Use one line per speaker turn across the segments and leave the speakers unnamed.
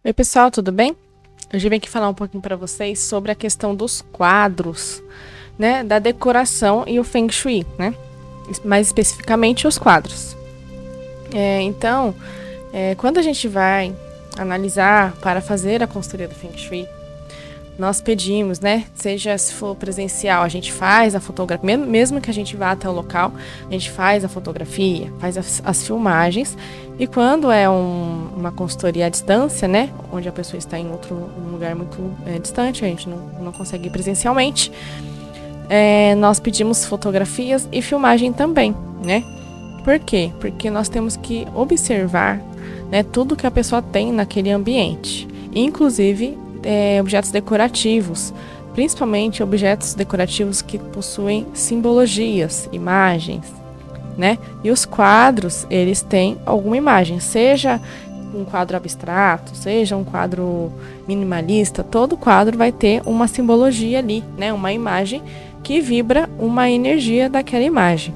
Oi, pessoal, tudo bem? Hoje eu vim aqui falar um pouquinho para vocês sobre a questão dos quadros, né, da decoração e o Feng Shui, né? Mais especificamente os quadros. Quando a gente vai analisar para fazer a consultoria do Feng Shui, nós pedimos, né? Seja se for presencial, a gente faz a fotografia, mesmo que a gente vá até o local, a gente faz a fotografia, faz as filmagens. E quando é uma consultoria à distância, né? Onde a pessoa está em um lugar muito distante, a gente não consegue ir presencialmente, nós pedimos fotografias e filmagem também, né? Por quê? Porque nós temos que observar, né, tudo que a pessoa tem naquele ambiente, inclusive objetos decorativos, principalmente objetos decorativos que possuem simbologias, imagens, né? E os quadros, eles têm alguma imagem, seja um quadro abstrato, seja um quadro minimalista, todo quadro vai ter uma simbologia ali, né? Uma imagem que vibra uma energia daquela imagem.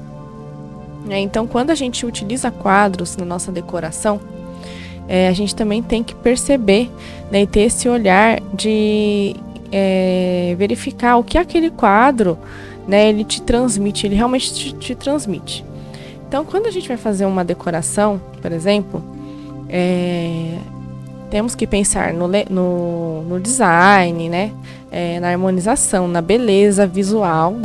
Então, quando a gente utiliza quadros na nossa decoração, a gente também tem que perceber, né, e ter esse olhar de verificar o que aquele quadro, né, ele te transmite, ele realmente te transmite. Então, quando a gente vai fazer uma decoração, por exemplo, temos que pensar no design, né, na harmonização, na beleza visual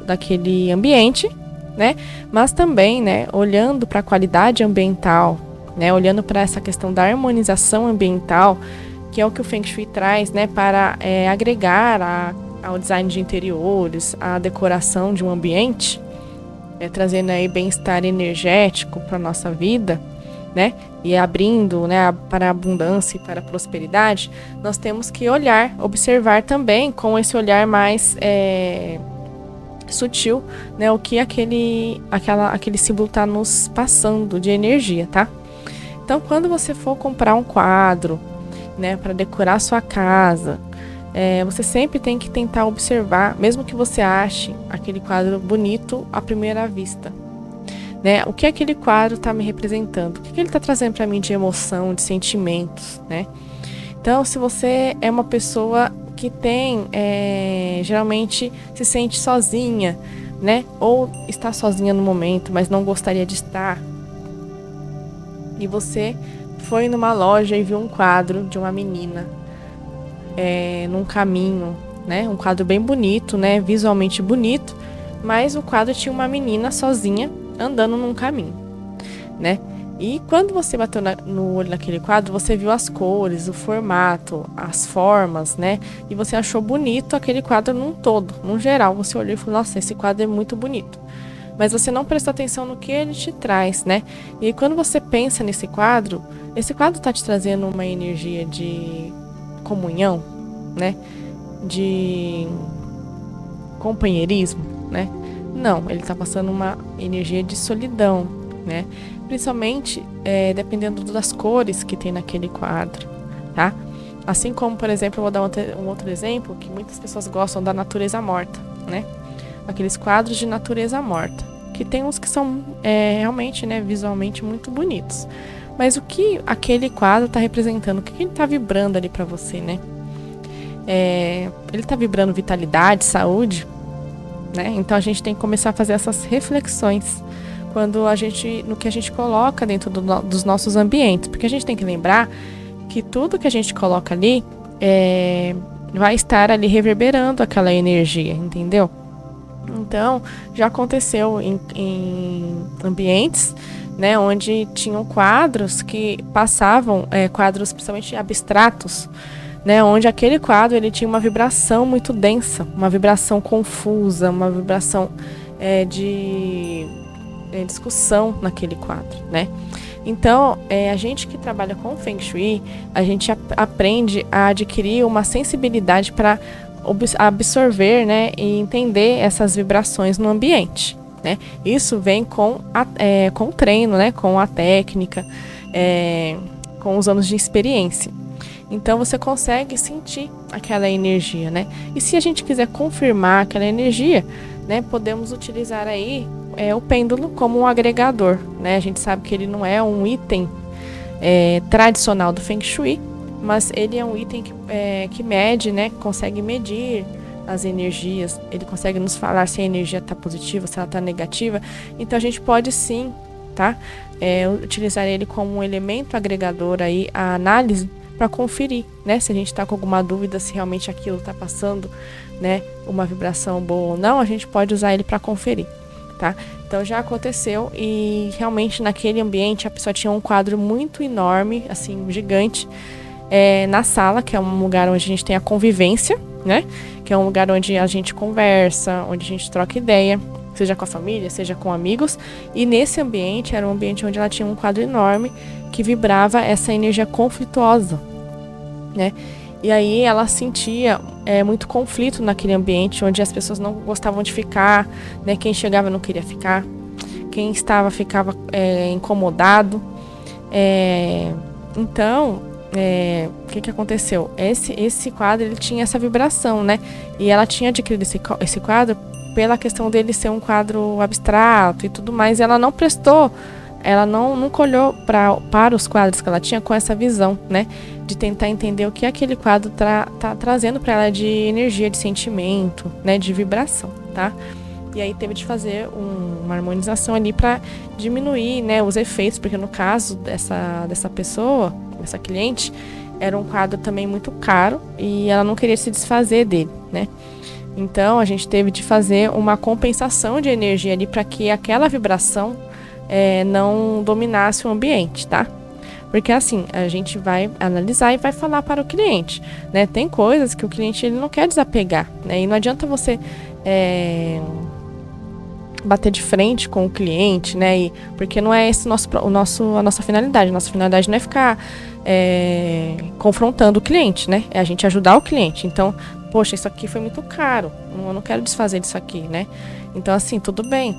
daquele ambiente, né, mas também, né, olhando para a qualidade ambiental, né, olhando para essa questão da harmonização ambiental, que é o que o Feng Shui traz, né, para agregar ao design de interiores, à decoração de um ambiente, trazendo aí bem-estar energético para a nossa vida, né, e abrindo, né, para a abundância e para a prosperidade. Nós temos que observar também com esse olhar mais sutil, né, o que aquele símbolo está nos passando de energia, tá? Então, quando você for comprar um quadro, né, para decorar sua casa, você sempre tem que tentar observar, mesmo que você ache aquele quadro bonito à primeira vista, né, o que aquele quadro está me representando, o que ele está trazendo para mim de emoção, de sentimentos, né? Então, se você é uma pessoa que geralmente se sente sozinha, né, ou está sozinha no momento, mas não gostaria de estar, e você foi numa loja e viu um quadro de uma menina num caminho, né? Um quadro bem bonito, né? Visualmente bonito, mas o quadro tinha uma menina sozinha andando num caminho, né? E quando você bateu no olho naquele quadro, você viu as cores, o formato, as formas, né? E você achou bonito aquele quadro num todo, num geral. Você olhou e falou, nossa, esse quadro é muito bonito. Mas você não prestou atenção no que ele te traz, né? E quando você pensa nesse quadro, esse quadro está te trazendo uma energia de comunhão, né? De companheirismo, né? Não, ele está passando uma energia de solidão, né? Principalmente dependendo das cores que tem naquele quadro, tá? Assim como, por exemplo, eu vou dar um outro exemplo que muitas pessoas gostam da natureza morta, né? Aqueles quadros de natureza morta, que tem uns que são realmente, né, visualmente muito bonitos. Mas o que aquele quadro está representando? O que ele está vibrando ali para você, né? Ele está vibrando vitalidade, saúde, né? Então a gente tem que começar a fazer essas reflexões no que a gente coloca dentro dos nossos ambientes, porque a gente tem que lembrar que tudo que a gente coloca ali vai estar ali reverberando aquela energia, entendeu? Então, já aconteceu em ambientes, né, onde tinham quadros que passavam, quadros principalmente abstratos, né, onde aquele quadro ele tinha uma vibração muito densa, uma vibração confusa, uma vibração de discussão naquele quadro, né? Então, a gente que trabalha com Feng Shui, a gente aprende a adquirir uma sensibilidade para absorver, né, e entender essas vibrações no ambiente, né? Isso vem com o treino, né, com a técnica, com os anos de experiência. Então você consegue sentir aquela energia, né? E se a gente quiser confirmar aquela energia, né, podemos utilizar aí o pêndulo como um agregador, né? A gente sabe que ele não é um item tradicional do Feng Shui, mas ele é um item que mede, né? Consegue medir as energias, ele consegue nos falar se a energia está positiva, se ela está negativa. Então a gente pode sim, tá? Utilizar ele como um elemento agregador aí à análise para conferir, né? Se a gente está com alguma dúvida se realmente aquilo está passando, né? Uma vibração boa ou não, a gente pode usar ele para conferir, tá? Então já aconteceu e realmente naquele ambiente a pessoa tinha um quadro muito enorme, assim, gigante, na sala, que é um lugar onde a gente tem a convivência, né? Que é um lugar onde a gente conversa, onde a gente troca ideia, seja com a família, seja com amigos. E nesse ambiente, era um ambiente onde ela tinha um quadro enorme que vibrava essa energia conflituosa, né? E aí ela sentia muito conflito naquele ambiente, onde as pessoas não gostavam de ficar, né? Quem chegava não queria ficar, quem estava ficava incomodado. Então, o que aconteceu? Esse quadro, ele tinha essa vibração, né? E ela tinha adquirido esse quadro pela questão dele ser um quadro abstrato e tudo mais. E ela não prestou, ela nunca olhou para os quadros que ela tinha com essa visão, né? De tentar entender o que aquele quadro tá trazendo para ela de energia, de sentimento, né? De vibração, tá? E aí teve de fazer uma harmonização ali para diminuir, né, os efeitos, porque no caso dessa pessoa, dessa cliente, era um quadro também muito caro e ela não queria se desfazer dele, né? Então a gente teve de fazer uma compensação de energia ali para que aquela vibração não dominasse o ambiente, tá? Porque assim, a gente vai analisar e vai falar para o cliente, né? Tem coisas que o cliente ele não quer desapegar, né? E não adianta você bater de frente com o cliente, né? Porque não é esse a nossa finalidade. Nossa finalidade não é ficar confrontando o cliente, né? É a gente ajudar o cliente. Então, poxa, isso aqui foi muito caro. Eu não quero desfazer disso aqui, né? Então, assim, tudo bem.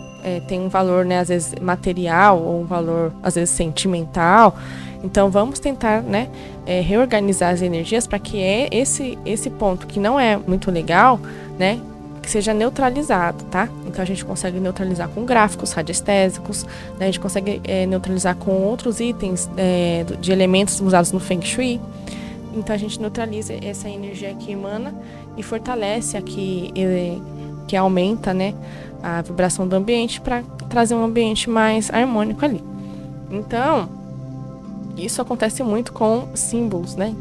Tem um valor, né? Às vezes material ou um valor, às vezes sentimental. Então, vamos tentar, né? Reorganizar as energias para que esse ponto que não é muito legal, né? Que seja neutralizado, tá? Então a gente consegue neutralizar com gráficos radiestésicos, né? A gente consegue neutralizar com outros itens de elementos usados no Feng Shui. Então a gente neutraliza essa energia que emana e fortalece aqui, que aumenta, né, a vibração do ambiente para trazer um ambiente mais harmônico ali. Então, isso acontece muito com símbolos, né?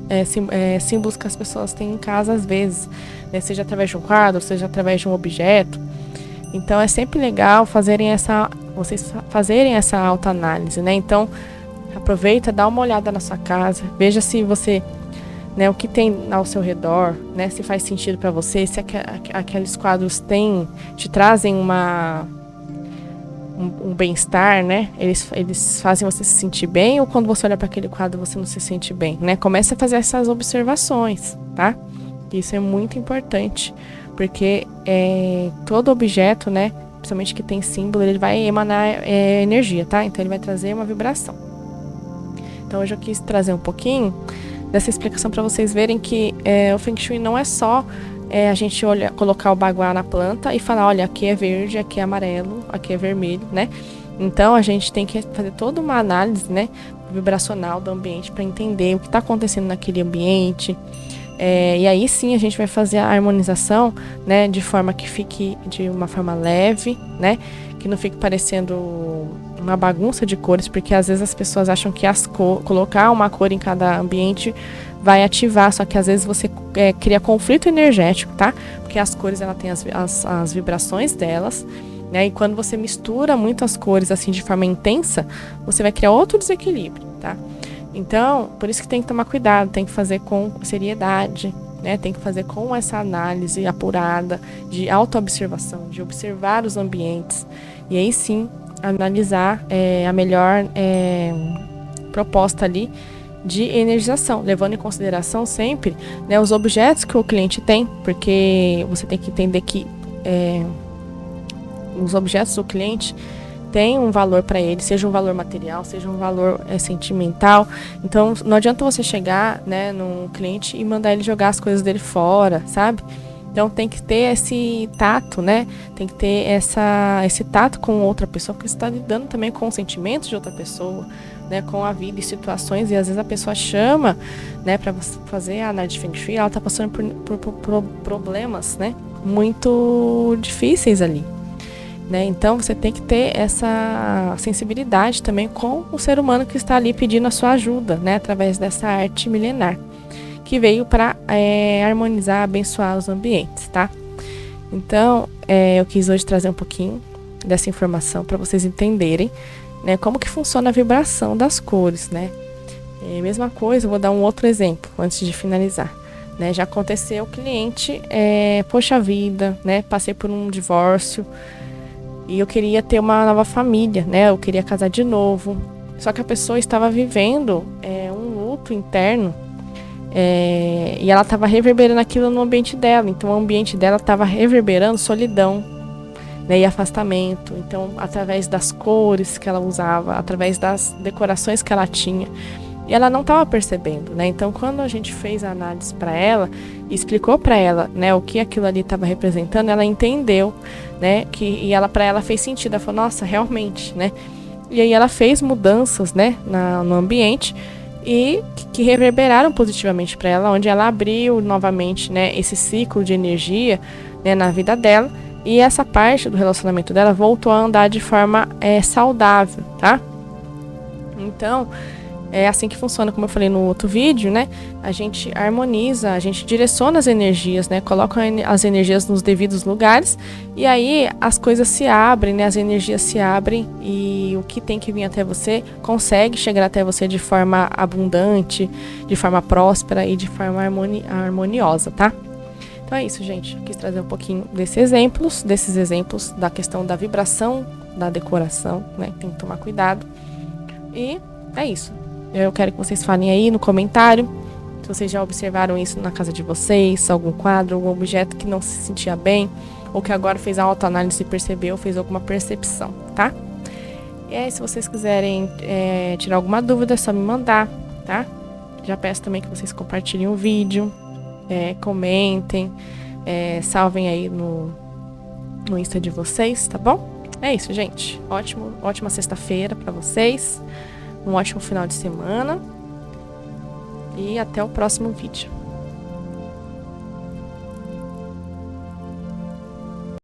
Símbolos que as pessoas têm em casa às vezes, né? Seja através de um quadro, seja através de um objeto. Então é sempre legal vocês fazerem essa autoanálise, né? Então aproveita, dá uma olhada na sua casa, veja se você, né, o que tem ao seu redor, né? Se faz sentido para você, se aqueles quadros te trazem um bem-estar, né? Eles fazem você se sentir bem, ou quando você olha para aquele quadro você não se sente bem, né? Comece a fazer essas observações, tá? Isso é muito importante, porque todo objeto, né, principalmente que tem símbolo, ele vai emanar energia, tá? Então ele vai trazer uma vibração. Então hoje eu quis trazer um pouquinho dessa explicação para vocês verem que o Feng Shui não é só a gente colocar o baguá na planta e falar, olha, aqui é verde, aqui é amarelo, aqui é vermelho, né? Então a gente tem que fazer toda uma análise, né, vibracional do ambiente para entender o que está acontecendo naquele ambiente. E aí sim a gente vai fazer a harmonização, né, de forma que fique de uma forma leve, né, que não fique parecendo uma bagunça de cores, porque às vezes as pessoas acham que colocar uma cor em cada ambiente vai ativar, só que às vezes você cria conflito energético, tá? Porque as cores, ela tem as vibrações delas, né? E quando você mistura muito as cores assim de forma intensa, você vai criar outro desequilíbrio, tá? Então, por isso que tem que tomar cuidado, tem que fazer com seriedade, né? Tem que fazer com essa análise apurada, de autoobservação, de observar os ambientes. E aí sim, analisar a melhor proposta ali de energização, levando em consideração sempre, né, os objetos que o cliente tem, porque você tem que entender que os objetos do cliente têm um valor para ele, seja um valor material, seja um valor sentimental. Então não adianta você chegar, né, no cliente e mandar ele jogar as coisas dele fora, sabe? Então tem que ter esse tato, né? Tem que ter esse tato com outra pessoa, porque você está lidando também com os sentimentos de outra pessoa, né, com a vida e situações, e às vezes a pessoa chama, né, para fazer a análise de Feng Shui, ela tá passando por problemas, né, muito difíceis ali, né? Então você tem que ter essa sensibilidade também com o ser humano que está ali pedindo a sua ajuda, né, através dessa arte milenar que veio para harmonizar, abençoar os ambientes, tá? Então eu quis hoje trazer um pouquinho dessa informação para vocês entenderem, né, como que funciona a vibração das cores, né? Mesma coisa, eu vou dar um outro exemplo antes de finalizar, né? Já aconteceu o cliente, poxa vida, né? Passei por um divórcio e eu queria ter uma nova família, né? Eu queria casar de novo, só que a pessoa estava vivendo um luto interno, e ela estava reverberando aquilo no ambiente dela, então o ambiente dela estava reverberando solidão, né, e afastamento. Então, através das cores que ela usava, através das decorações que ela tinha, e ela não estava percebendo, né? Então, quando a gente fez a análise para ela e explicou para ela, né, o que aquilo ali estava representando, ela entendeu, né, e para ela fez sentido. Ela falou, nossa, realmente, né? E aí ela fez mudanças, né, no ambiente e que reverberaram positivamente para ela, onde ela abriu novamente, né, esse ciclo de energia, né, na vida dela. E essa parte do relacionamento dela voltou a andar de forma saudável, tá? Então, é assim que funciona, como eu falei no outro vídeo, né? A gente harmoniza, a gente direciona as energias, né? Coloca as energias nos devidos lugares e aí as coisas se abrem, né? As energias se abrem e o que tem que vir até você consegue chegar até você de forma abundante, de forma próspera e de forma harmoniosa, tá? Então é isso, gente. Eu quis trazer um pouquinho desses exemplos da questão da vibração, da decoração, né? Tem que tomar cuidado. E é isso. Eu quero que vocês falem aí no comentário se vocês já observaram isso na casa de vocês, algum quadro, algum objeto que não se sentia bem, ou que agora fez a autoanálise e percebeu, fez alguma percepção, tá? E aí, se vocês quiserem tirar alguma dúvida, é só me mandar, tá? Já peço também que vocês compartilhem o vídeo. Comentem, salvem aí no Insta de vocês, tá bom? É isso, gente. Ótima sexta-feira pra vocês. Um ótimo final de semana. E até o próximo vídeo.